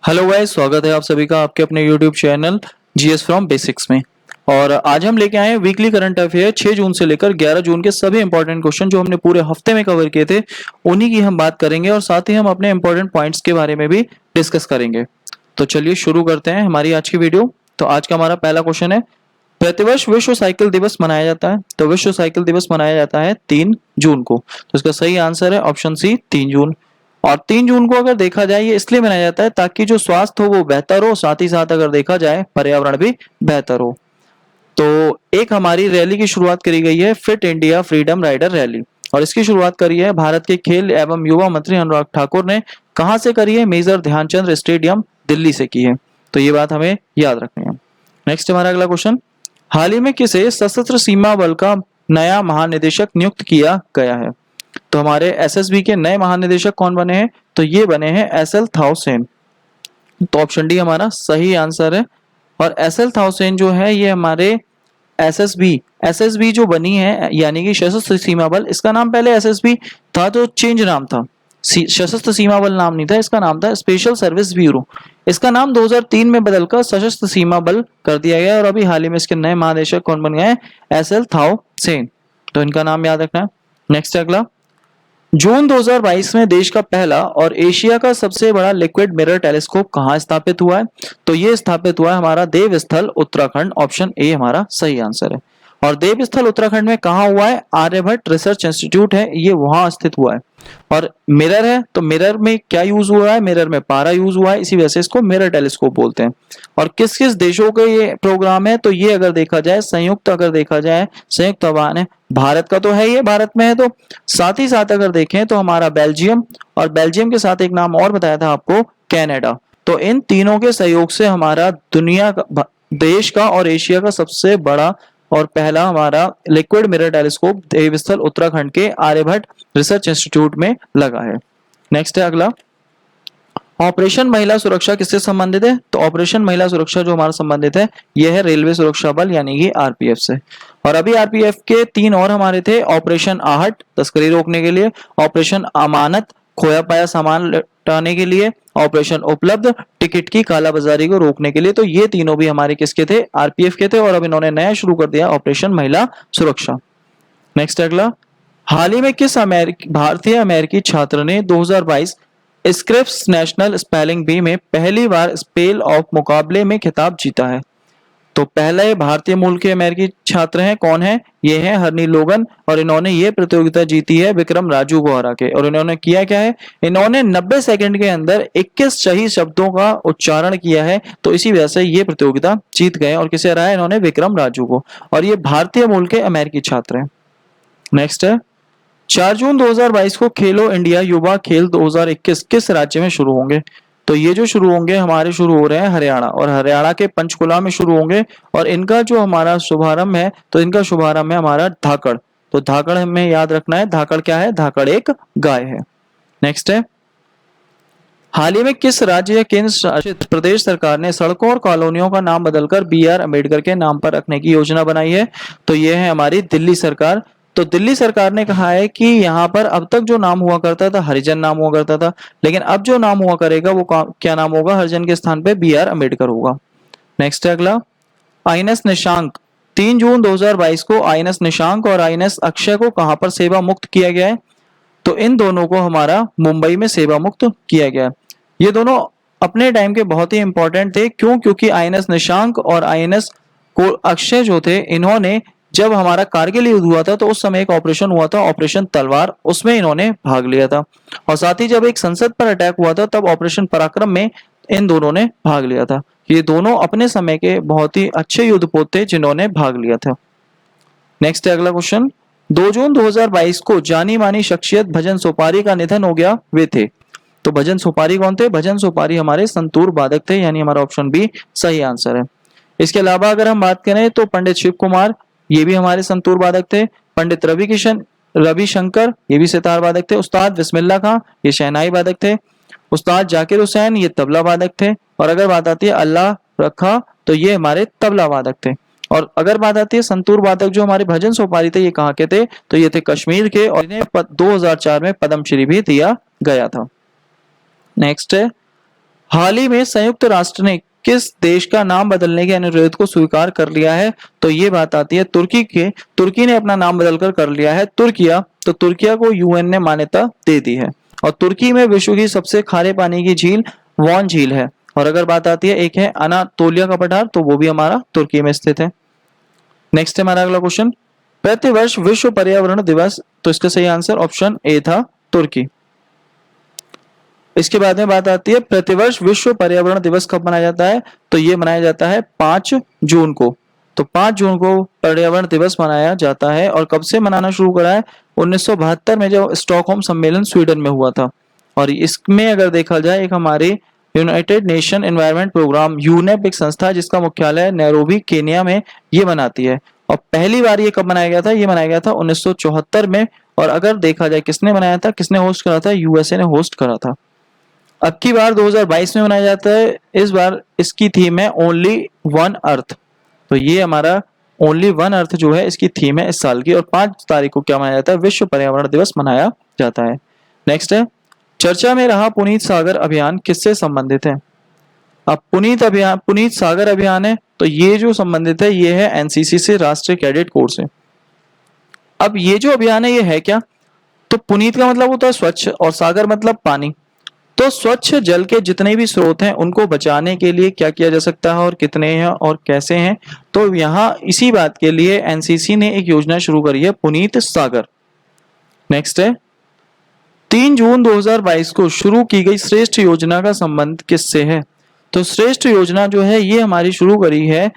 Hello guys, स्वागत है आप सभी का आपके अपने YouTube channel GS from basics में। और आज हम लेके आए हैं वीकली करंट अफेयर 6 जून से लेकर 11 जून के सभी इंपॉर्टेंट क्वेश्चन जो हमने पूरे हफ्ते में कवर किए थे, उन्हीं की हम बात करेंगे और साथ ही हम अपने इंपॉर्टेंट पॉइंट्स के बारे में भी डिस्कस करेंगे। तो चलिए शुरू करते हैं हमारी आज की वीडियो। तो आज का हमारा पहला क्वेश्चन है, प्रतिवर्ष विश्व साइकिल दिवस मनाया जाता है। तो विश्व साइकिल दिवस मनाया जाता है 3 जून को। तो इसका सही आंसर है ऑप्शन सी 3 जून। और 3 जून को अगर देखा जाए ये इसलिए मनाया जाता है ताकि जो स्वास्थ्य हो वो बेहतर हो, साथ ही साथ अगर देखा जाए पर्यावरण भी बेहतर हो। तो एक हमारी रैली की शुरुआत करी गई है, Fit India Freedom Rider Rally, और इसकी शुरुआत करी है भारत के खेल एवं युवा मंत्री अनुराग ठाकुर ने। कहां से करी है? मेजर ध्यानचंद स्टेडियम दिल्ली से की है। तो ये बात हमें याद रखनी है। नेक्स्ट हमारा अगला क्वेश्चन, हाल ही में किसे सशस्त्र सीमा बल का नया महानिदेशक नियुक्त किया गया है? तो हमारे एसएसबी के नए महानिदेशक कौन बने हैं? तो ये बने हैं एसएल थाउसेन। तो ऑप्शन डी हमारा सही आंसर है। और एसएल थाउसेन जो है ये हमारे एसएसबी जो बनी है यानी कि सशस्त्र सीमा बल, इसका नाम पहले एसएसबी था तो चेंज नाम था, सशस्त्र सीमा बल नाम नहीं था, इसका नाम था स्पेशल सर्विस ब्यूरो। इसका नाम 2003 में बदलकर सशस्त्र सीमा बल कर दिया गया और अभी हाल ही में इसके नए महानिदेशक कौन बन गए हैं? एसएल थाउसेन। तो इनका नाम याद रखना है। नेक्स्ट अगला, जून 2022 में देश का पहला और एशिया का सबसे बड़ा लिक्विड मिरर टेलीस्कोप कहां स्थापित हुआ है? तो ये स्थापित हुआ है हमारा देवस्थल उत्तराखंड। ऑप्शन ए हमारा सही आंसर है। और देवस्थल उत्तराखंड में कहां हुआ है? आर्यभट्ट रिसर्च इंस्टीट्यूट है, ये वहां स्थित हुआ है। और मिरर है तो मिरर में क्या यूज हुआ है? मिरर में पारा यूज हुआ है, इसी वजह से इसको मिरर टेलीस्कोप बोलते हैं। और किस किस देशों का ये प्रोग्राम है? तो ये अगर देखा जाए संयुक्त अवान है, भारत का तो है, ये भारत में है। तो साथ ही साथ अगर देखें तो हमारा बेल्जियम, और बेल्जियम के साथ एक नाम और बताया था आपको, कनाडा। तो इन तीनों के सहयोग से हमारा दुनिया का, देश का और एशिया का सबसे बड़ा और पहला हमारा लिक्विड मिरर टेलीस्कोप देवस्थल उत्तराखंड के आर्यभट्ट रिसर्च इंस्टीट्यूट में लगा है। नेक्स्ट है अगला, ऑपरेशन महिला सुरक्षा किससे संबंधित है? तो ऑपरेशन महिला सुरक्षा जो हमारा संबंधित है यह है रेलवे सुरक्षा बल यानी कि आरपीएफ से। और अभी आरपीएफ के 3 और हमारे थे, ऑपरेशन आहट तस्करी रोकने के लिए, ऑपरेशन अमानत खोया पाया सामान लौटाने के लिए, ऑपरेशन उपलब्ध टिकट की कालाबाजारी को रोकने के लिए। तो ये तीनों भी हमारे किसके थे? आरपीएफ के थे। और अब इन्होंने नया शुरू कर दिया ऑपरेशन महिला सुरक्षा। नेक्स्ट अगला, हाल ही में किस भारतीय अमेरिकी छात्र ने 2022 स्क्रिप्स नेशनल स्पेलिंग बी में पहली बार स्पेल ऑफ मुकाबले में खिताब जीता है? तो पहले भारतीय मूल के अमेरिकी छात्र हैं, कौन है? ये हैं हरनी लोगन, और इन्होंने ये प्रतियोगिता जीती है विक्रम राजू को हरा के। और इन्होंने किया क्या है? इन्होंने 90 सेकंड के अंदर 21 सही शब्दों का उच्चारण किया है। तो इसी वजह से ये प्रतियोगिता जीत गए। और किसे हराया इन्होंने? विक्रम राजू को। और ये भारतीय मूल के अमेरिकी छात्र हैं। नेक्स्ट है, 4 जून 2022 को खेलो इंडिया युवा खेल 2021 किस राज्य में शुरू होंगे? तो ये जो शुरू होंगे हमारे शुरू हो रहे हैं हरियाणा, और हरियाणा के पंचकुला में शुरू होंगे। और इनका जो हमारा शुभारंभ है, तो इनका शुभारंभ है हमारा धाकड़। तो धाकड़ हमें याद रखना है, धाकड़ क्या है? धाकड़ एक गाय है। नेक्स्ट है, हाल ही में किस राज्य या केंद्र शासित प्रदेश सरकार ने सड़कों और कॉलोनियों का नाम बदलकर BR अम्बेडकर के नाम पर रखने की योजना बनाई है? तो ये है हमारी दिल्ली सरकार। तो दिल्ली सरकार ने कहा है कि यहाँ पर अब तक जो नाम हुआ करता था हरिजन नाम हुआ करता था, लेकिन अब जो नाम हुआ करेगा वो क्या नाम होगा? हरिजन के स्थान पे BR अम्बेडकर होगा। नेक्स्ट है अगला, आईएनएस निशांक 3 जून 2022 को आईएनएस निशांक और आईएनएस अक्षय को कहां पर सेवा मुक्त किया गया है? तो इन दोनों को हमारा मुंबई में सेवा मुक्त किया गया। ये दोनों अपने टाइम के बहुत ही इंपॉर्टेंट थे। क्यों? क्योंकि आईएनएस निशांक और आईएनएस को अक्षय जो थे, इन्होंने जब हमारा कारगिल युद्ध हुआ था तो उस समय एक ऑपरेशन हुआ था, ऑपरेशन तलवार, उसमें इन्होंने भाग लिया था। और साथ ही जब एक संसद पर अटैक हुआ था तब ऑपरेशन पराक्रम में इन दोनों ने भाग लिया था। ये दोनों अपने समय के बहुत ही अच्छे युद्धपोत थे जिन्होंने भाग लिया था। नेक्स्ट है अगला क्वेश्चन, 2 जून 2022 को जानी मानी शख्सियत भजन सोपारी का निधन हो गया, वे थे? तो भजन सोपारी कौन थे? भजन सोपारी हमारे संतूर वादक थे, यानी हमारा ऑप्शन बी सही आंसर है। इसके अलावा अगर हम बात करें तो पंडित शिव कुमार, ये भी हमारे संतूर वादक थे। पंडित रविशंकर, ये भी सितार वादक थे। उस्ताद बिस्मिल्लाह खां, ये शहनाई वादक थे। उस्ताद जाकिर हुसैन, ये तबला वादक थे। और अगर बात आती है अल्लाह रखा, तो ये हमारे तबला वादक थे। और अगर बात आती है संतूर वादक जो हमारे भजन सोपारी थे, ये कहाँ के थे? तो ये थे कश्मीर के, और इन्हें 2004 में पद्मश्री भी दिया गया था। नेक्स्ट है, हाल ही में संयुक्त राष्ट्र ने किस देश का नाम बदलने के अनुरोध को स्वीकार कर लिया है? तो ये बात आती है तुर्की ने अपना नाम बदलकर कर लिया है तुर्किया। तो तुर्किया को यूएन ने मान्यता दे दी है। और तुर्की में विश्व की सबसे खारे पानी की झील वॉन झील है। और अगर बात आती है एक है अनातोलिया का पठार, तो वो भी हमारा तुर्की में स्थित है। नेक्स्ट है हमारा अगला क्वेश्चन, प्रतिवर्ष विश्व पर्यावरण दिवस, तो इसका सही आंसर ऑप्शन ए था तुर्की। इसके बाद में बात आती है प्रतिवर्ष विश्व पर्यावरण दिवस कब मनाया जाता है? तो ये मनाया जाता है 5 जून को। तो 5 जून को पर्यावरण दिवस मनाया जाता है। और कब से मनाना शुरू करा है? 1972 में जब स्टॉकहोम सम्मेलन स्वीडन में हुआ था। और इसमें अगर देखा जाए एक हमारे United Nation Environment Programme UNEP एक संस्था है जिसका मुख्यालय नैरोबी केन्या में ये बनाती है। और पहली बार ये कब मनाया गया था? ये मनाया गया था 1974 में। और अगर देखा जाए किसने मनाया था, किसने होस्ट करा था? यूएसए ने होस्ट करा था। अब की बार 2022 में मनाया जाता है। इस बार इसकी थीम है ओनली वन अर्थ। तो ये हमारा ओनली वन अर्थ जो है इसकी थीम है इस साल की। और 5 तारीख को क्या मनाया जाता है? विश्व पर्यावरण दिवस मनाया जाता है। नेक्स्ट है, चर्चा में रहा पुनीत सागर अभियान किससे संबंधित है? अब पुनीत सागर अभियान है, तो ये जो संबंधित है ये है एनसीसी से, राष्ट्रीय कैडेट कोर से। अब ये जो अभियान है ये है क्या? तो पुनीत का मतलब होता है स्वच्छ और सागर मतलब पानी। तो स्वच्छ जल के जितने भी स्रोत हैं उनको बचाने के लिए क्या किया जा सकता है और कितने हैं और कैसे हैं? तो यहाँ इसी बात के लिए एनसीसी ने एक योजना शुरू करी है, पुनीत सागर। नेक्स्ट है, 3 जून 2022 को शुरू की गई श्रेष्ठ योजना का संबंध किससे है? तो श्रेष्ठ योजना जो है ये हमारी शुरू करी है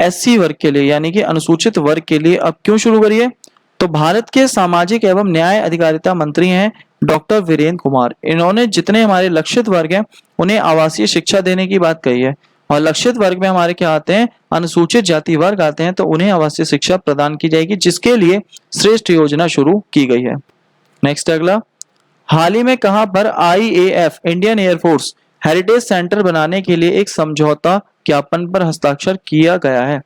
एससी वर्ग के लिए, यानी कि अनुसूचित वर्ग के लिए। अब क्यों शुरू करी है? तो भारत के सामाजिक एवं न्याय अधिकारिता मंत्री हैं डॉक्टर वीरेंद्र कुमार। इन्होंने जितने हमारे लक्षित वर्ग हैं उन्हें आवासीय शिक्षा देने की बात कही है। और लक्षित वर्ग में हमारे क्या आते हैं? अनुसूचित जाति वर्ग आते हैं। तो उन्हें आवासीय शिक्षा प्रदान की जाएगी, जिसके लिए श्रेष्ठ योजना शुरू की गई है। नेक्स्ट अगला, हाल ही में कहां पर IAF Indian air force heritage centre बनाने के लिए एक समझौता ज्ञापन पर हस्ताक्षर किया गया है?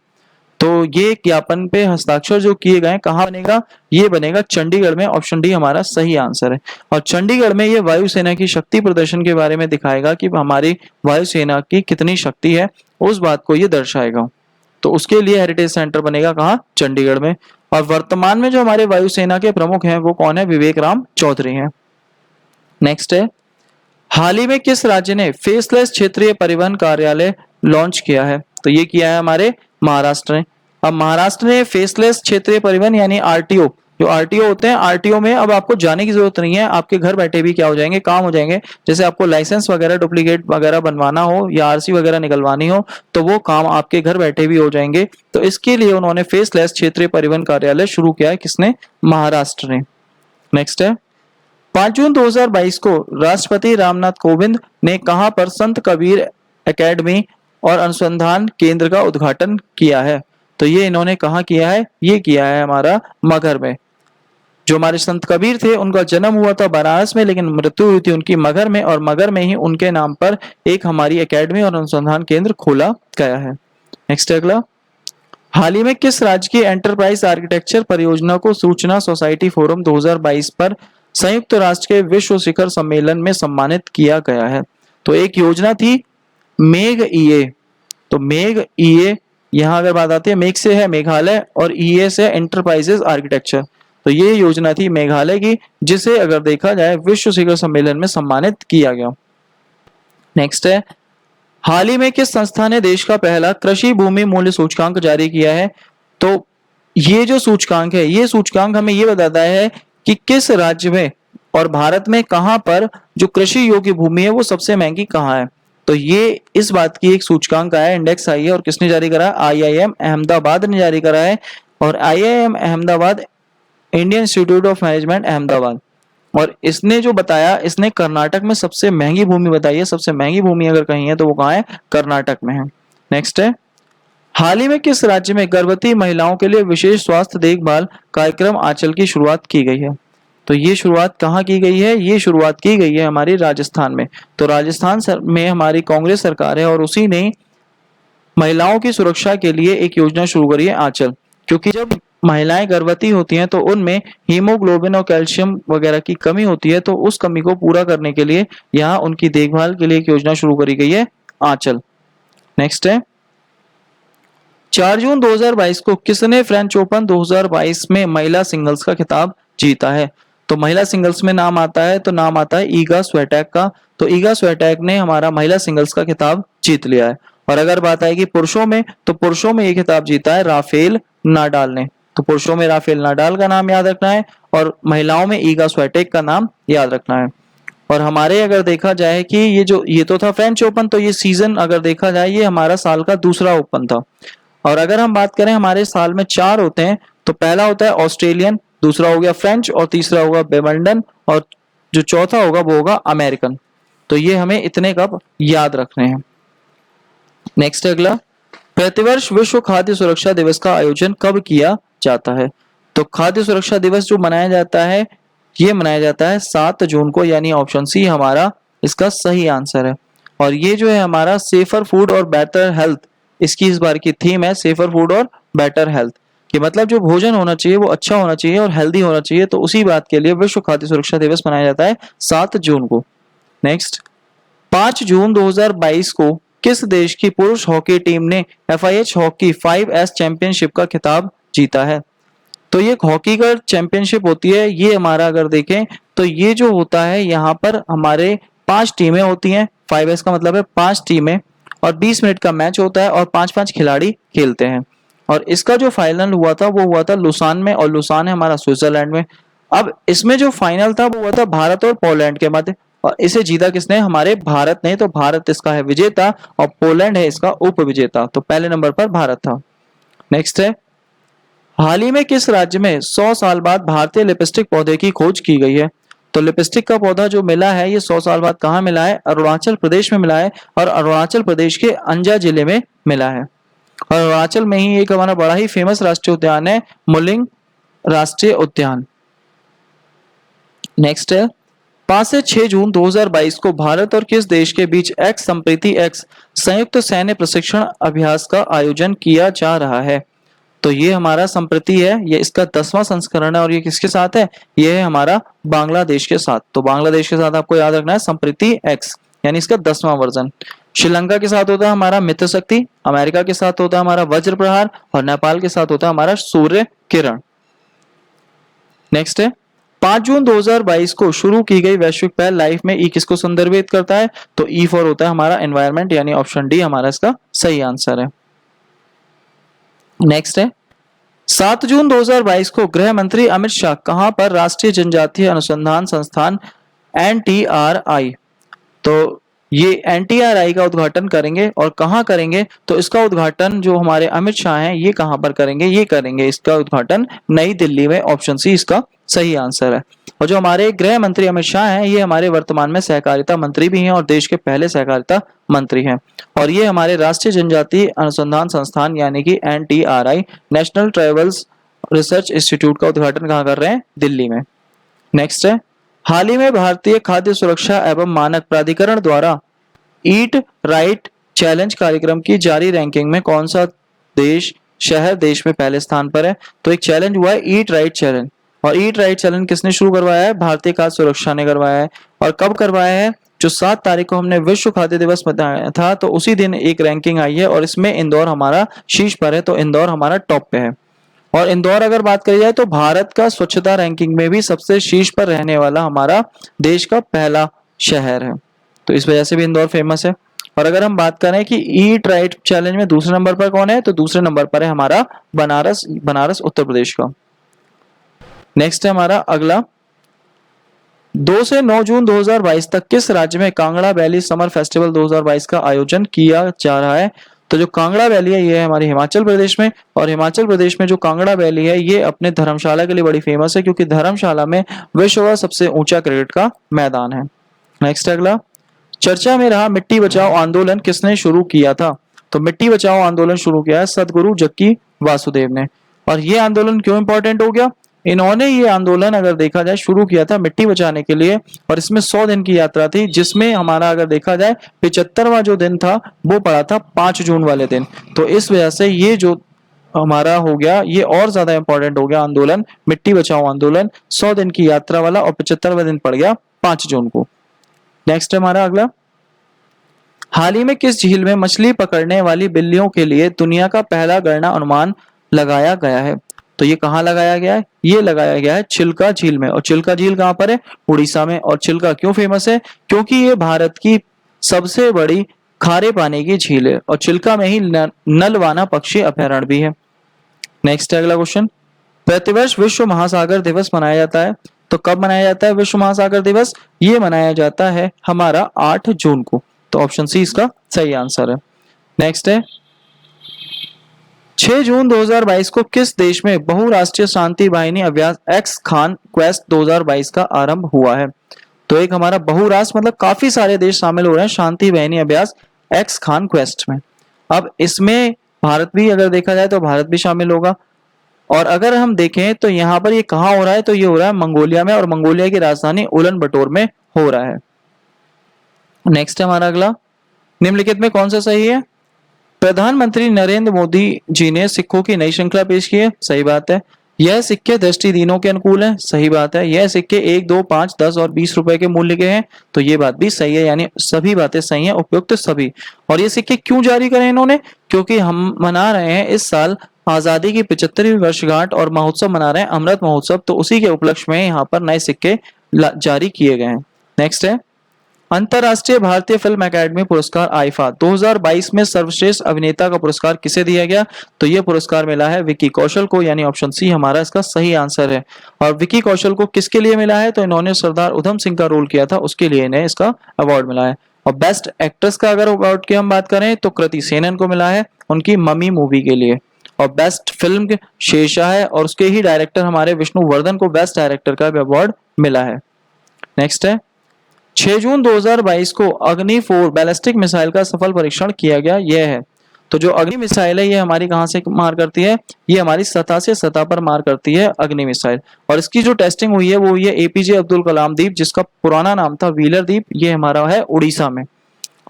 तो ये ज्ञापन पे हस्ताक्षर जो किए गए कहाँ बनेगा? ये बनेगा चंडीगढ़ में। ऑप्शन डी हमारा सही आंसर है। और चंडीगढ़ में ये वायुसेना की शक्ति प्रदर्शन के बारे में दिखाएगा कि हमारी वायुसेना की कितनी शक्ति है, उस बात को ये दर्शाएगा। तो उसके लिए हेरिटेज सेंटर बनेगा कहाँ? चंडीगढ़ में। और वर्तमान में जो हमारे वायुसेना के प्रमुख हैं वो कौन है? विवेक राम चौधरी हैं। नेक्स्ट है, हाल ही में किस राज्य ने फेसलेस क्षेत्रीय परिवहन कार्यालय लॉन्च किया है? तो ये किया है हमारे महाराष्ट्र ने। अब महाराष्ट्र ने फेसलेस क्षेत्रीय परिवहन यानी आरटीओ, जो आरटीओ होते हैं, आरटीओ में अब आपको जाने की जरूरत नहीं है, आपके घर बैठे भी क्या हो जाएंगे? काम हो जाएंगे। जैसे आपको लाइसेंस वगैरह डुप्लीकेट वगैरह बनवाना हो या आरसी वगैरह निकलवानी हो तो वो काम आपके घर बैठे भी हो जाएंगे। तो इसके लिए उन्होंने फेसलेस क्षेत्रीय परिवहन कार्यालय शुरू किया है। किसने? महाराष्ट्र ने। नेक्स्ट है, 5 जून 2022 को राष्ट्रपति रामनाथ कोविंद ने कहां पर संत कबीर एकेडमी और अनुसंधान केंद्र का उद्घाटन किया है? तो ये इन्होंने कहां किया है? ये किया है हमारा मगहर में। जो हमारे संत कबीर थे उनका जन्म हुआ था बनारस में, लेकिन मृत्यु हुई थी उनकी मगहर में। और मगहर में ही उनके नाम पर एक हमारी एकेडमी और अनुसंधान केंद्र खोला गया है। नेक्स्ट अगला, हाल ही में किस राज्य की एंटरप्राइज आर्किटेक्चर परियोजना को सूचना सोसाइटी फोरम 2022 पर संयुक्त राष्ट्र के विश्व शिखर सम्मेलन में सम्मानित किया गया है? तो एक योजना थी मेघ ईए। तो मेघ ईए, यहाँ अगर बात आती है मेघ से है मेघालय और ईए से एंटरप्राइजेस आर्किटेक्चर। तो ये योजना थी मेघालय की, जिसे अगर देखा जाए विश्व शिखर सम्मेलन में सम्मानित किया गया। नेक्स्ट है, हाल ही में किस संस्था ने देश का पहला कृषि भूमि मूल्य सूचकांक जारी किया है? तो ये जो सूचकांक है, ये सूचकांक हमें ये बताता है कि किस राज्य में और भारत में कहां पर जो कृषि योग्य भूमि है वो सबसे महंगी कहां है। तो ये इस बात की एक सूचकांक आया, इंडेक्स आई है। और किसने जारी करा? आईआईएम अहमदाबाद ने जारी करा है। और IIM Ahmedabad Indian institute of management Ahmedabad, और इसने जो बताया, इसने कर्नाटक में सबसे महंगी भूमि बताई है। सबसे महंगी भूमि अगर कहीं है तो वो कहाँ है? कर्नाटक में है। नेक्स्ट है, हाल ही में किस राज्य में गर्भवती महिलाओं के लिए विशेष स्वास्थ्य देखभाल कार्यक्रम आंचल की शुरुआत की गई है? तो ये शुरुआत कहाँ की गई है? ये शुरुआत की गई है हमारी राजस्थान में। तो राजस्थान में हमारी कांग्रेस सरकार है और उसी ने महिलाओं की सुरक्षा के लिए एक योजना शुरू करी है आंचल। क्योंकि जब महिलाएं गर्भवती होती हैं तो उनमें हीमोग्लोबिन और कैल्शियम वगैरह की कमी होती है, तो उस कमी को पूरा करने के लिए यहाँ उनकी देखभाल के लिए एक योजना शुरू करी गई है, आंचल। नेक्स्ट है 4 जून 2022 को किसने फ्रेंच ओपन 2022 में महिला सिंगल्स का खिताब जीता है? तो महिला सिंगल्स में नाम आता है, तो नाम आता है ईगा स्वियाटेक का। तो ईगा स्वियाटेक ने हमारा महिला सिंगल्स का खिताब जीत लिया है। और अगर बात आएगी पुरुषों में, तो पुरुषों में ये खिताब जीता है राफेल नाडाल ने। तो पुरुषों में राफेल नाडाल का नाम याद रखना है और महिलाओं में ईगा स्वियाटेक का नाम याद रखना है। और हमारे अगर देखा जाए कि ये तो था फ्रेंच ओपन, तो ये सीजन अगर देखा जाए ये हमारा साल का दूसरा ओपन था। और अगर हम बात करें हमारे साल में 4 होते हैं, तो पहला होता है ऑस्ट्रेलियन, दूसरा हो गया फ्रेंच और तीसरा होगा विंबलडन और जो चौथा होगा वो होगा अमेरिकन। तो ये हमें इतने कप याद रखने हैं। नेक्स्ट अगला, प्रतिवर्ष विश्व खाद्य सुरक्षा दिवस का आयोजन कब किया जाता है? तो खाद्य सुरक्षा दिवस जो मनाया जाता है ये मनाया जाता है 7 जून को, यानी ऑप्शन सी हमारा इसका सही आंसर है। और ये जो है हमारा सेफर फूड और बेटर हेल्थ, इसकी इस बार की थीम है सेफर फूड और बेटर हेल्थ, कि मतलब जो भोजन होना चाहिए वो अच्छा होना चाहिए और हेल्दी होना चाहिए। तो उसी बात के लिए विश्व खाद्य सुरक्षा दिवस मनाया जाता है 7 जून को। नेक्स्ट, 5 जून 2022 को किस देश की पुरुष हॉकी टीम ने FIH हॉकी 5S चैंपियनशिप का खिताब जीता है? तो ये एक हॉकी का चैंपियनशिप होती है। ये हमारा अगर देखें तो ये जो होता है यहाँ पर हमारे 5 टीमें होती हैं। 5S का मतलब है 5 टीमें और 20 मिनट का मैच होता है और 5-5 खिलाड़ी खेलते हैं। और इसका जो फाइनल हुआ था वो हुआ था लुसान में, और लुसान है हमारा स्विट्जरलैंड में। अब इसमें जो फाइनल था वो हुआ था भारत और पोलैंड के मध्य, और इसे जीता किसने? हमारे भारत ने। तो भारत इसका है विजेता और पोलैंड है इसका उप विजेता। तो पहले नंबर पर भारत था। नेक्स्ट है, हाल ही में किस राज्य में 100 साल बाद भारतीय लिपस्टिक पौधे की खोज की गई है? तो लिपस्टिक का पौधा जो मिला है ये 100 साल बाद कहाँ मिला है? अरुणाचल प्रदेश में मिला है, और अरुणाचल प्रदेश के अंजा जिले में मिला है। और अरुणाचल में ही एक हमारा बड़ा ही फेमस राष्ट्रीय उद्यान है मुलिंग राष्ट्रीय उद्यान। नेक्स्ट है, 5 से 6 जून 2022 को भारत और किस देश के बीच एक्स संप्रीति एक्स संयुक्त सैन्य प्रशिक्षण अभ्यास का आयोजन किया जा रहा है? तो ये हमारा संप्रति है, ये इसका 10वां संस्करण है और ये किसके साथ है? ये है हमारा बांग्लादेश के साथ। तो बांग्लादेश के साथ आपको याद रखना है संप्रति एक्स, यानी इसका 10वां वर्जन। श्रीलंका के साथ होता है हमारा मित्र शक्ति, अमेरिका के साथ होता है हमारा वज्र प्रहार और नेपाल के साथ होता है हमारा सूर्य किरण। नेक्स्ट है, 5 जून 2022 को शुरू की गई वैश्विक पहल लाइफ में ई किसको संदर्भित करता है? तो ई फॉर होता है हमारा एनवायरमेंट, यानी ऑप्शन डी हमारा इसका सही आंसर है। नेक्स्ट है, 7 जून 2022 को गृह मंत्री अमित शाह कहां पर राष्ट्रीय जनजातीय अनुसंधान संस्थान NTRI, तो ये NTRI का उद्घाटन करेंगे और कहां करेंगे? तो इसका उद्घाटन जो हमारे अमित शाह हैं ये कहां पर करेंगे? ये करेंगे इसका उद्घाटन नई दिल्ली में, ऑप्शन सी इसका सही आंसर है। और जो हमारे गृह मंत्री अमित शाह हैं ये हमारे वर्तमान में सहकारिता मंत्री भी हैं और देश के पहले सहकारिता मंत्री हैं। और ये हमारे राष्ट्रीय जनजातीय अनुसंधान संस्थान यानी कि NTRI national tribals research institute का उद्घाटन कहाँ कर रहे हैं? दिल्ली में। नेक्स्ट है, हाल ही में भारतीय खाद्य सुरक्षा एवं मानक प्राधिकरण द्वारा ईट राइट चैलेंज कार्यक्रम की जारी रैंकिंग में कौन सा शहर देश में पहले स्थान पर है? तो एक चैलेंज हुआ है ईट राइट चैलेंज, और ईट राइट चैलेंज किसने शुरू करवाया है? भारतीय खाद्य सुरक्षा ने करवाया है। और कब करवाया है? जो 7 तारीख को हमने विश्व खाद्य दिवस मनाया था, तो उसी दिन एक रैंकिंग आई है और इसमें इंदौर हमारा शीर्ष पर है। तो इंदौर हमारा टॉप पे है। और इंदौर अगर बात करी जाए तो भारत का स्वच्छता रैंकिंग में भी सबसे शीर्ष पर रहने वाला हमारा देश का पहला शहर है। तो इस वजह से भी इंदौर फेमस है। और अगर हम बात करें कि ईट राइट चैलेंज में दूसरे नंबर पर कौन है, तो दूसरे नंबर पर है हमारा बनारस उत्तर प्रदेश का। नेक्स्ट है हमारा अगला, 2 से 9 जून 2022 तक किस राज्य में कांगड़ा वैली समर फेस्टिवल 2022 का आयोजन किया जा रहा है? तो जो कांगड़ा वैली है ये है हमारी हिमाचल प्रदेश में, और हिमाचल प्रदेश में जो कांगड़ा वैली है ये अपने धर्मशाला के लिए बड़ी फेमस है, क्योंकि धर्मशाला में विश्व का सबसे ऊंचा क्रिकेट का मैदान है। नेक्स्ट अगला, चर्चा में रहा मिट्टी बचाओ आंदोलन किसने शुरू किया था? तो मिट्टी बचाओ आंदोलन शुरू किया है सदगुरु जक्की वासुदेव ने। और ये आंदोलन क्यों इंपॉर्टेंट हो गया? इन्होंने ये आंदोलन अगर देखा जाए शुरू किया था मिट्टी बचाने के लिए, और इसमें 100 दिन की यात्रा थी, जिसमें हमारा अगर देखा जाए 75वां जो दिन था वो पड़ा था 5 जून वाले दिन। तो इस वजह से ये जो हमारा हो गया ये और ज्यादा इंपॉर्टेंट हो गया आंदोलन, मिट्टी बचाओ आंदोलन, 100 दिन की यात्रा वाला, और 75वां दिन पड़ गया 5 जून को। नेक्स्ट है हमारा अगला, हाल ही में किस झील में मछली पकड़ने वाली बिल्लियों के लिए दुनिया का पहला गणना अनुमान लगाया गया है? तो ये कहाँ लगाया गया है? ये लगाया गया है चिल्का झील में। और चिल्का झील कहाँ पर है? उड़ीसा में। और चिल्का क्यों फेमस है? क्योंकि ये भारत की सबसे बड़ी खारे पानी की झील है, और चिल्का में ही नलवाना पक्षी अभयारण्य भी है। नेक्स्ट है अगला क्वेश्चन, प्रतिवर्ष विश्व महासागर दिवस मनाया जाता है, तो कब मनाया जाता है विश्व महासागर दिवस? ये मनाया जाता है हमारा 8 जून को। तो ऑप्शन सी इसका सही आंसर है। नेक्स्ट है, 6 जून 2022 को किस देश में बहुराष्ट्रीय शांति वाहिनी अभ्यास एक्स खान क्वेस्ट 2022 का आरंभ हुआ है? तो एक हमारा बहुराष्ट्र मतलब काफी सारे देश शामिल हो रहे हैं शांति वाहिनी अभ्यास एक्स खान क्वेस्ट में। अब इसमें भारत भी अगर देखा जाए तो भारत भी शामिल होगा। और अगर हम देखें तो यहाँ पर ये कहाँ हो रहा है? तो ये हो रहा है मंगोलिया में, और मंगोलिया की राजधानी उलन बटोर में हो रहा है। नेक्स्ट है हमारा अगला, निम्नलिखित में कौन सा सही है? प्रधानमंत्री नरेंद्र मोदी जी ने सिक्कों की नई श्रृंखला पेश की है, सही बात है। यह सिक्के दृष्टि दीनों के अनुकूल हैं, सही बात है। यह सिक्के 1, 2, 5, 10 और 20 रुपए के मूल्य के हैं, तो ये बात भी सही है, यानी सभी बातें सही हैं, उपयुक्त सभी। और ये सिक्के क्यों जारी करे इन्होंने? क्योंकि हम मना रहे हैं इस साल आजादी की 75वीं वर्षगांठ और महोत्सव मना रहे हैं, अमृत महोत्सव, तो उसी के उपलक्ष्य में यहाँ पर नए सिक्के जारी किए गए हैं। नेक्स्ट है, अंतरराष्ट्रीय भारतीय फिल्म अकादमी पुरस्कार आईफा 2022 में सर्वश्रेष्ठ अभिनेता का पुरस्कार किसे दिया गया? तो यह पुरस्कार मिला है विकी कौशल को, यानी ऑप्शन सी हमारा इसका सही आंसर है। और विकी कौशल को किसके लिए मिला है? तो इन्होंने सरदार उधम सिंह का रोल किया था, उसके लिए इन्हें इसका अवार्ड मिला है। और बेस्ट एक्ट्रेस का अगर अवार्ड की हम बात करें तो कृति सेनन को मिला है उनकी मम्मी मूवी के लिए। और बेस्ट फिल्म शेरशाह है, और उसके ही डायरेक्टर हमारे विष्णुवर्धन को बेस्ट डायरेक्टर का भी अवार्ड मिला है। नेक्स्ट है, 6 जून 2022 को अग्नि 4 बैलिस्टिक मिसाइल का सफल परीक्षण किया गया, यह है। तो जो अग्नि मिसाइल है ये हमारी कहां से मार करती है? ये हमारी सतह से सतह पर मार करती है अग्नि मिसाइल। और इसकी जो टेस्टिंग हुई है वो हुई है एपीजे अब्दुल कलाम द्वीप, जिसका पुराना नाम था व्हीलर द्वीप, ये हमारा है उड़ीसा में।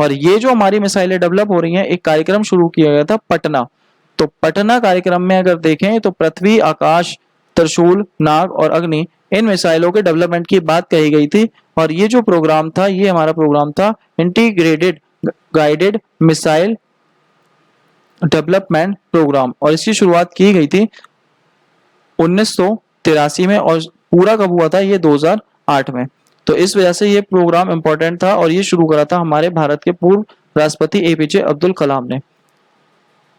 और ये जो हमारी मिसाइलें डेवलप हो रही हैं, एक कार्यक्रम शुरू किया गया था पटना। तो पटना कार्यक्रम में अगर देखें तो पृथ्वी, आकाश, त्रिशूल, नाग और अग्नि, इन मिसाइलों के डेवलपमेंट की बात कही गई थी। और ये जो प्रोग्राम था ये हमारा प्रोग्राम था Integrated Guided Missile Development Programme, और इसकी शुरुआत की गई थी 1983 में, और पूरा कब हुआ था? ये 2008 में। तो इस वजह से ये प्रोग्राम इंपॉर्टेंट था, और ये शुरू करा था हमारे भारत के पूर्व राष्ट्रपति एपीजे अब्दुल कलाम ने।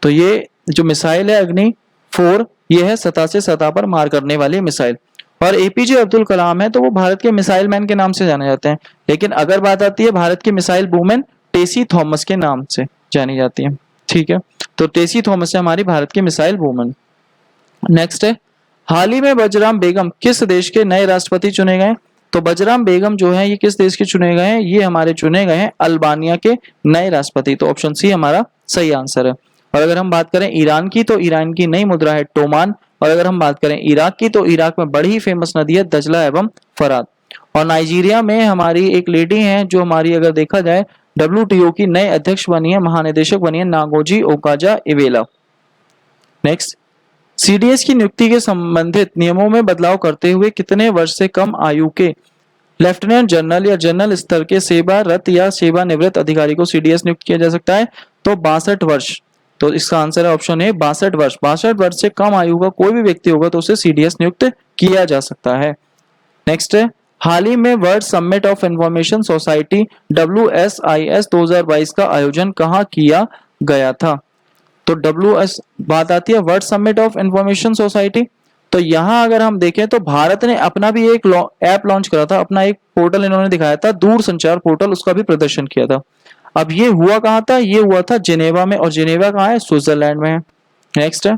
तो ये जो मिसाइल है अग्नि 4, ये है सतह से सतह पर मार करने वाली मिसाइल। और एपीजे अब्दुल कलाम है तो वो भारत के मिसाइल मैन के नाम से जाने जाते हैं। लेकिन अगर बात आती है भारत की मिसाइल वुमेन, टेसी थॉमस के नाम से जानी जाती है। ठीक है, तो टेसी थॉमस है हमारी भारत की मिसाइल वुमेन। नेक्स्ट है, हाल ही में बजराम बेगम किस देश के नए राष्ट्रपति चुने गए? तो बजराम बेगम जो है ये किस देश के चुने गए हैं? ये हमारे चुने गए हैं अल्बानिया के नए राष्ट्रपति। तो ऑप्शन सी हमारा सही आंसर है। और अगर हम बात करें ईरान की, तो ईरान की नई मुद्रा है टोमान। और अगर हम बात करें इराक की, तो इराक में बड़ी ही फेमस नदी है दजला एवं फरात। और नाइजीरिया में हमारी एक लेडी है जो हमारी अगर देखा जाए WTO की नए अध्यक्ष बनी है, महानिदेशक बनी है, नागोजी ओकाजा इवेला। नेक्स्ट, सीडीएस की नियुक्ति के संबंधित नियमों में बदलाव करते हुए कितने वर्ष से कम आयु के लेफ्टिनेंट जनरल या जनरल स्तर के सेवारत या सेवानिवृत्त अधिकारी को सीडीएस नियुक्त किया जा सकता है? तो 62 वर्ष। तो इसका आंसर है ऑप्शन ए 62 वर्ष। 62 वर्ष से कम आयु का कोई भी व्यक्ति होगा तो उसे सीडीएस नियुक्त किया जा सकता है। नेक्स्ट है, हाल ही में world summit of information society WSIS 2022 का आयोजन कहाँ किया गया था? तो WS बात आती है world summit of information society. तो यहाँ अगर हम देखें तो भारत ने अपना भी एक ऐप लॉन्च करा था, अपना एक पोर्टल इन्होंने दिखाया था, दूर संचार पोर्टल, उसका भी प्रदर्शन किया था। अब ये हुआ कहाँ था? ये हुआ था जिनेवा में, और जिनेवा कहाँ है? स्विट्जरलैंड में है। नेक्स्ट है,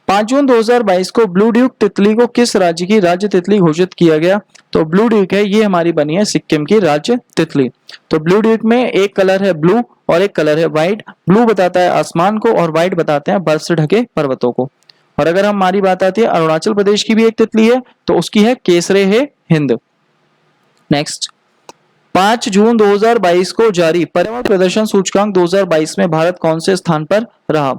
5 जून 2022 को ब्लू ड्यूक तितली को किस राज्य की राज्य तितली घोषित किया गया? तो ब्लू ड्यूक है ये हमारी बनी है सिक्किम की राज्य तितली। तो ब्लू ड्यूक में एक कलर है ब्लू और एक कलर है व्हाइट। ब्लू बताता है आसमान को और व्हाइट बताते हैं बर्फ से ढके पर्वतों को। और अगर हमारी बात आती है अरुणाचल प्रदेश की भी एक तितली है, तो उसकी है केसरे है हिंद। नेक्स्ट, 5 जून 2022 को जारी पर्यावरण प्रदर्शन सूचकांक 2022 में भारत कौन से स्थान पर रहा?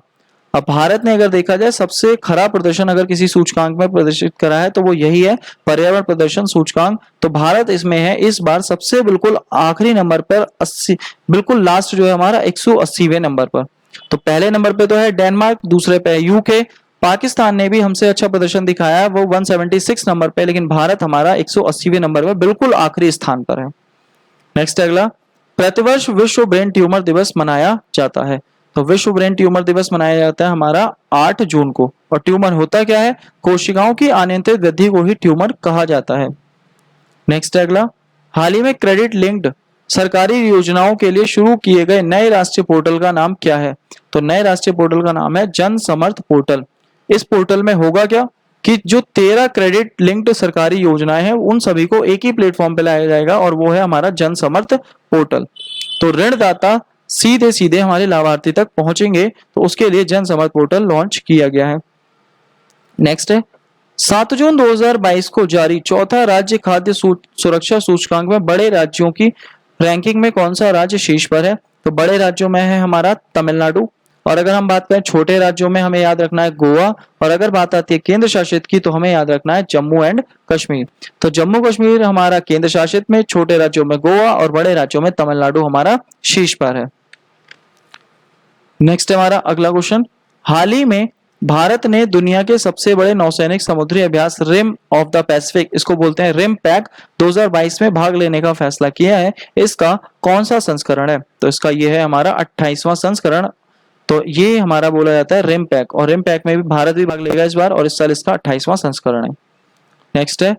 अब भारत ने अगर देखा जाए सबसे खराब प्रदर्शन अगर किसी सूचकांक में प्रदर्शित करा है तो वो यही है, पर्यावरण प्रदर्शन सूचकांक। तो भारत इसमें है इस बार सबसे बिल्कुल आखिरी नंबर पर, 80 बिल्कुल लास्ट जो है हमारा 180वें नंबर पर। तो पहले नंबर पे तो है डेनमार्क, दूसरे पे है यूके। पाकिस्तान ने भी हमसे अच्छा प्रदर्शन दिखाया है, वो 176 नंबर पे, लेकिन भारत हमारा 180वें नंबर पर बिल्कुल आखिरी स्थान पर है। नेक्स्ट अगला, प्रतिवर्ष विश्व ब्रेन ट्यूमर दिवस मनाया जाता है। तो विश्व ब्रेन ट्यूमर दिवस मनाया जाता है हमारा 8 जून को। और ट्यूमर होता क्या है? कोशिकाओं की अनियंत्रित वृद्धि को ही ट्यूमर कहा जाता है। नेक्स्ट अगला, हाल ही में क्रेडिट लिंक्ड सरकारी योजनाओं के लिए शुरू किए गए नए राष्ट्रीय पोर्टल का नाम क्या है? तो नए राष्ट्रीय पोर्टल का नाम है जन समर्थ पोर्टल। इस पोर्टल में होगा क्या कि जो 13 क्रेडिट लिंक्ड सरकारी योजनाएं हैं उन सभी को एक ही प्लेटफॉर्म पे लाया जाएगा और वो है हमारा जन समर्थ पोर्टल। तो ऋणदाता सीधे सीधे हमारे लाभार्थी तक पहुंचेंगे, तो उसके लिए जन समर्थ पोर्टल लॉन्च किया गया है। नेक्स्ट है, 7 जून 2022 को जारी चौथा राज्य खाद्य सुरक्षा सूचकांक में बड़े राज्यों की रैंकिंग में कौन सा राज्य शीर्ष पर है? तो बड़े राज्यों में है हमारा तमिलनाडु। और अगर हम बात करें छोटे राज्यों में, हमें याद रखना है गोवा। और अगर बात आती है केंद्र शासित की, तो हमें याद रखना है जम्मू एंड कश्मीर। तो जम्मू कश्मीर हमारा केंद्र शासित में, छोटे राज्यों में गोवा और बड़े राज्यों में तमिलनाडु हमारा शीर्ष पर है। नेक्स्ट है हमारा अगला क्वेश्चन, हाल ही में भारत ने दुनिया के सबसे बड़े नौसैनिक समुद्री अभ्यास रिम ऑफ द पैसिफिक, इसको बोलते हैं रिम पैक 2022 में भाग लेने का फैसला किया है। इसका कौन सा संस्करण है? तो इसका ये है हमारा 28वां संस्करण। तो ये हमारा बोला जाता है रिम पैक, और रिम पैक में भी भारत भी भाग लेगा इस बार, और इस साल इसका 28वां संस्करण है। नेक्स्ट है,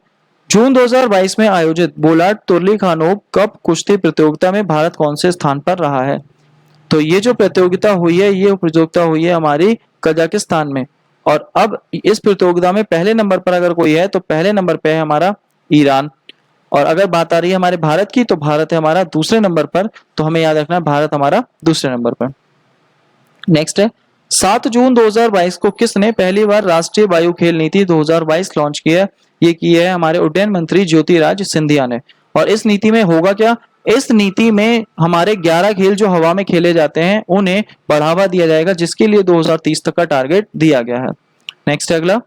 जून 2022 में आयोजित बोलार्ड तुर्ली-खानोव कप कुश्ती प्रतियोगिता में भारत कौन से स्थान पर रहा है? तो ये जो प्रतियोगिता हुई है, ये प्रतियोगिता हुई है हमारी कजाकिस्तान में। और अब इस प्रतियोगिता में पहले नंबर पर अगर कोई है तो पहले नंबर पे है हमारा ईरान। और अगर बात आ रही है हमारे भारत की, तो भारत है हमारा दूसरे नंबर पर। तो हमें याद रखना है भारत हमारा दूसरे नंबर पर। नेक्स्ट है, 7 जून 2022 को किसने पहली बार राष्ट्रीय वायु खेल नीति 2022 लॉन्च किया? ये की है हमारे उड्डयन मंत्री ज्योतिराज सिंधिया ने। और इस नीति में होगा क्या? इस नीति में हमारे 11 खेल जो हवा में खेले जाते हैं उन्हें बढ़ावा दिया जाएगा, जिसके लिए 2030 तक का टारगेट दिया गया है। नेक्स्ट अगला,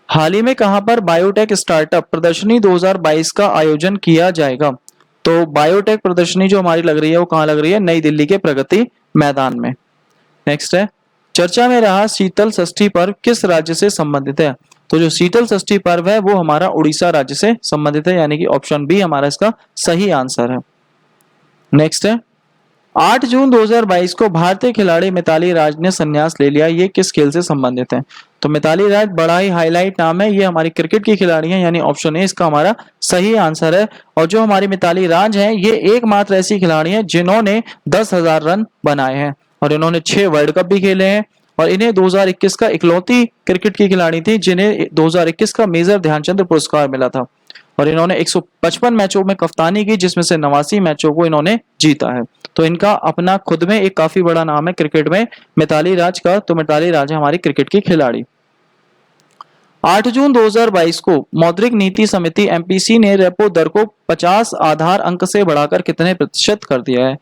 हाल ही में कहां पर बायोटेक स्टार्टअप प्रदर्शनी 2022 का आयोजन किया जाएगा? तो बायोटेक प्रदर्शनी जो हमारी लग रही है वो कहां लग रही है? नई दिल्ली के प्रगति मैदान में। नेक्स्ट है, चर्चा में रहा शीतल षष्ठी पर्व किस राज्य से संबंधित है? तो जो शीतल षष्ठी पर्व है वो हमारा उड़ीसा राज्य से संबंधित है, यानी कि ऑप्शन बी हमारा इसका सही आंसर है। नेक्स्ट है, 8 जून 2022 को भारतीय खिलाड़ी मिताली राज ने संन्यास ले लिया, ये किस खेल से संबंधित है? तो मिताली राज बड़ा ही हाईलाइट नाम है, ये हमारी क्रिकेट की खिलाड़ी है, यानी ऑप्शन ए इसका हमारा सही आंसर है। और जो हमारी मिताली राज है ये एकमात्र ऐसी खिलाड़ी है जिन्होंने 10,000 रन बनाए हैं, और इन्होंने 6 वर्ल्ड कप भी खेले हैं। और इन्हें 2021 का इकलौती क्रिकेट की खिलाड़ी थी जिन्हें 2021 का मेजर ध्यानचंद पुरस्कार मिला था। और इन्होंने 155 मैचों में कप्तानी की, जिसमें से 89 मैचों को इन्होंने जीता है। तो इनका अपना खुद में एक काफी बड़ा नाम है क्रिकेट में मिताली राज का। तो मिताली राज है हमारी क्रिकेट की खिलाड़ी। 8 जून 2022 को मौद्रिक नीति समिति एमपीसी ने रेपो दर को 50 आधार अंक से बढ़ाकर कितने प्रतिशत कर दिया है?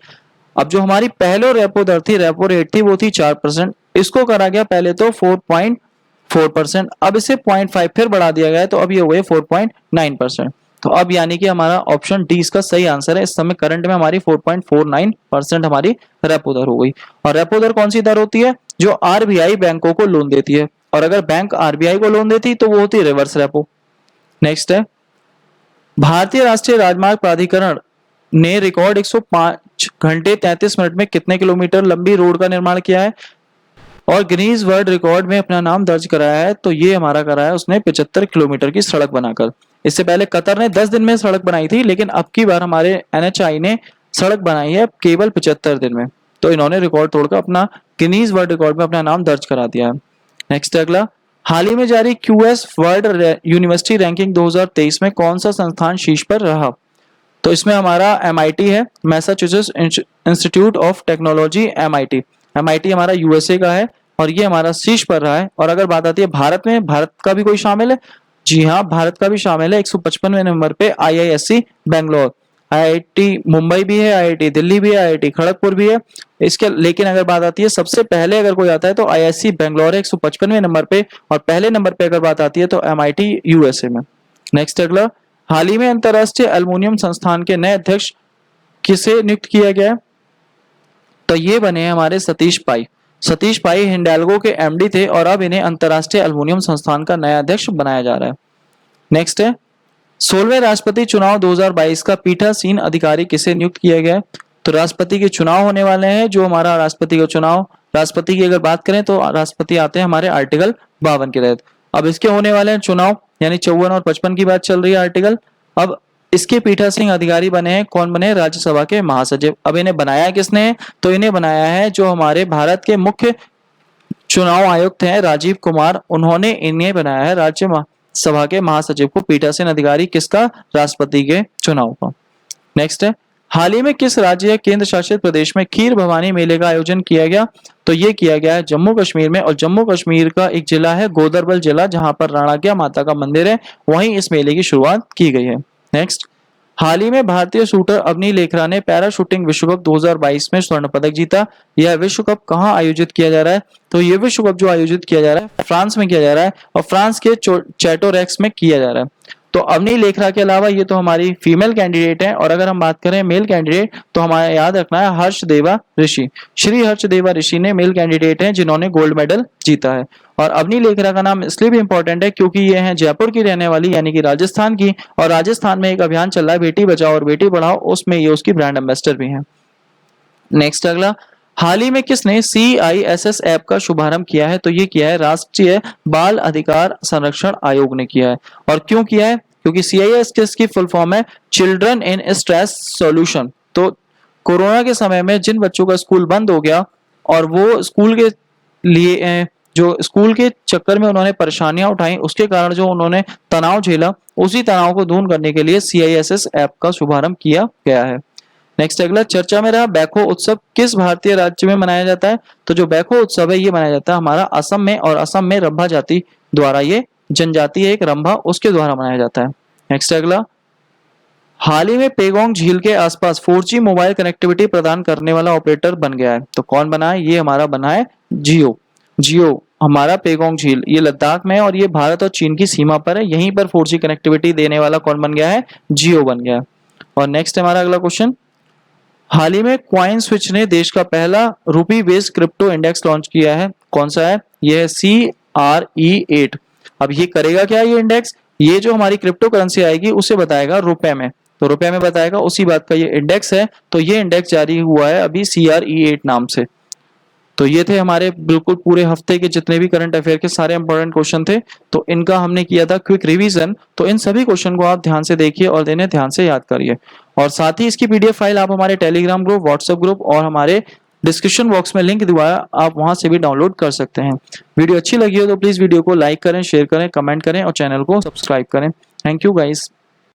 अब जो हमारी पहले रेपो दर थी, रेपो रेट थी, वो थी 4%। इसको करा गया पहले तो 4.4%, अब इसे 0.5 फिर बढ़ा दिया गया है, तो अब ये हो गए 4.9%। तो अब यानी कि हमारा ऑप्शन डी इसका सही आंसर है। इस समय करंट में हमारी 4.49% हमारी रेपो दर हो गई। और रेपो दर कौन सी दर होती है? जो आरबीआई बैंकों को लोन देती है, और अगर बैंक आरबीआई को लोन देती तो वो होती है रिवर्स रेपो। नेक्स्ट है, भारतीय राष्ट्रीय राजमार्ग प्राधिकरण ने रिकॉर्ड 105 घंटे 33 मिनट में कितने किलोमीटर लंबी रोड का निर्माण किया है और गिनीज वर्ल्ड रिकॉर्ड में अपना नाम दर्ज कराया है? तो ये हमारा कराया उसने 75 किलोमीटर की सड़क बनाकर। इससे पहले कतर ने 10 दिन में सड़क बनाई थी, लेकिन अब की बार हमारे एनएचआई ने सड़क बनाई है केवल 75 दिन में। तो इन्होंने रिकॉर्ड तोड़कर अपना गिनीज वर्ल्ड रिकॉर्ड में अपना नाम दर्ज करा दिया है। नेक्स्ट अगला, हाल ही में जारी क्यूएस वर्ल्ड यूनिवर्सिटी रैंकिंग 2023 में कौन सा संस्थान शीर्ष पर रहा? तो इसमें हमारा एमआईटी है, Massachusetts institute of technology MIT. MIT हमारा यूएसए का है और ये हमारा शीर्ष पर रहा है। और अगर बात आती है भारत में, भारत का भी कोई शामिल है? जी हाँ, भारत का भी शामिल है। 155वें नंबर पे आईआईएससी बेंगलोर, आईआईटी मुंबई भी है, आईआईटी दिल्ली भी है, आईआईटी खड़गपुर भी है, इसके लेकिन अगर बात आती है सबसे पहले अगर कोई आता है तो आईआईएससी बेंगलोर है 155वें नंबर पे, और पहले नंबर पे अगर बात आती है तो एमआईटी यूएसए में। नेक्स्ट अगला, हाल ही में अंतरराष्ट्रीय एल्युमिनियम संस्थान के नए अध्यक्ष किसे नियुक्त किया गया है? तो ये बने हैं हमारे सतीश पाई। सतीश पाई हिंडाल्गो के एमडी थे और अब इन्हें अंतरराष्ट्रीय एल्युमिनियम संस्थान का नया अध्यक्ष बनाया जा रहा है। नेक्स्ट है, 16वें राष्ट्रपति चुनाव 2022 का पीठासीन अधिकारी किसे नियुक्त किया गया है? तो राष्ट्रपति के चुनाव होने वाले हैं। जो हमारा राष्ट्रपति का चुनाव, राष्ट्रपति की अगर बात करें तो राष्ट्रपति आते हैं हमारे आर्टिकल 52 के तहत। अब इसके होने वाले हैं चुनाव, यानी 54 और 55 की बात चल रही है आर्टिकल। अब इसके पीठासीन अधिकारी बने हैं, कौन बने? राज्यसभा के महासचिव। अब इन्हें बनाया किसने है? तो इन्हें बनाया है जो हमारे भारत के मुख्य चुनाव आयुक्त हैं राजीव कुमार, उन्होंने इन्हें बनाया है राज्यसभा के महासचिव को पीठासीन अधिकारी किसका? राष्ट्रपति के चुनाव का। नेक्स्ट है, हाल ही में किस राज्य या केंद्र शासित प्रदेश में खीर भवानी मेले का आयोजन किया गया? तो ये किया गया है जम्मू कश्मीर में, और जम्मू कश्मीर का एक जिला है गोदरबल जिला, जहां पर राणाकिया माता का मंदिर है, वहीं इस मेले की शुरुआत की गई है। नेक्स्ट, हाल ही में भारतीय शूटर अवनी लेखरा ने पैरा शूटिंग विश्व कप 2022 में स्वर्ण पदक जीता। यह विश्व कप कहाँ आयोजित किया जा रहा है? तो ये विश्व कप जो आयोजित किया जा रहा है फ्रांस में किया जा रहा है, और फ्रांस के चैटोरेक्स में किया जा रहा है। तो अवनी लेखरा के अलावा ये तो हमारी फीमेल कैंडिडेट है, और अगर हम बात करें मेल कैंडिडेट तो हमारे याद रखना है हर्षदेवा ऋषि। श्री हर्षदेवा ऋषि ने मेल कैंडिडेट हैं जिन्होंने गोल्ड मेडल जीता है। और अवनी लेखरा का नाम इसलिए भी इंपॉर्टेंट है क्योंकि ये हैं जयपुर की रहने वाली, यानी कि राजस्थान की, और राजस्थान में एक अभियान चल रहा है बेटी बचाओ और बेटी पढ़ाओ, उसमें ये उसकी ब्रांड एम्बेसडर भी हैं। नेक्स्ट अगला, हाल ही में किसने CISS ऐप का शुभारंभ किया है? तो ये किया है राष्ट्रीय बाल अधिकार संरक्षण आयोग ने किया है। और क्यों किया है? क्योंकि CISS की फुल फॉर्म है चिल्ड्रन इन स्ट्रेस सॉल्यूशन। तो कोरोना के समय में जिन बच्चों का स्कूल बंद हो गया और वो स्कूल के लिए जो स्कूल के चक्कर में उन्होंने परेशानियां उठाई, उसके कारण जो उन्होंने तनाव झेला, उसी तनाव को दूर करने के लिए CISS ऐप का शुभारंभ किया गया है। नेक्स्ट अगला, चर्चा में रहा बैखो उत्सव किस भारतीय राज्य में मनाया जाता है? तो जो बैखो उत्सव है ये मनाया जाता है हमारा असम में, और असम में रंभा जाति द्वारा, ये जनजाति है एक रंभा, उसके द्वारा मनाया जाता है। नेक्स्ट अगला, हाल ही में पेगोंग झील के आसपास 4G मोबाइल कनेक्टिविटी प्रदान करने वाला ऑपरेटर बन गया है। तो कौन बना है? ये हमारा बना है जियो। जियो हमारा पेगोंग झील ये लद्दाख में है, और ये भारत और चीन की सीमा पर है। यहीं पर 4G कनेक्टिविटी देने वाला कौन बन गया है? जियो बन गया है। और नेक्स्ट हमारा अगला क्वेश्चन, हाल ही में क्वाइन स्विच ने देश का पहला रूपी बेस्ड क्रिप्टो इंडेक्स लॉन्च किया है। कौन सा है? ये है CRE8। अब ये करेगा क्या ये इंडेक्स? ये जो हमारी क्रिप्टो करेंसी आएगी उसे बताएगा रुपए में, तो रुपए में बताएगा, उसी बात का ये इंडेक्स है। तो ये इंडेक्स जारी हुआ है अभी CRE8 नाम से। तो ये थे हमारे बिल्कुल पूरे हफ्ते के जितने भी करंट अफेयर के सारे इंपॉर्टेंट क्वेश्चन थे, तो इनका हमने किया था क्विक रिवीजन। तो इन सभी क्वेश्चन को आप ध्यान से देखिए और इन्हें ध्यान से याद करिए, और साथ ही इसकी PDF फाइल आप हमारे टेलीग्राम ग्रुप, व्हाट्सएप ग्रुप और हमारे डिस्क्रिप्शन बॉक्स में लिंक दिया है, आप वहां से भी डाउनलोड कर सकते हैं। वीडियो अच्छी लगी हो तो प्लीज वीडियो को लाइक करें, शेयर करें, कमेंट करें और चैनल को सब्सक्राइब करें। Thank you guys.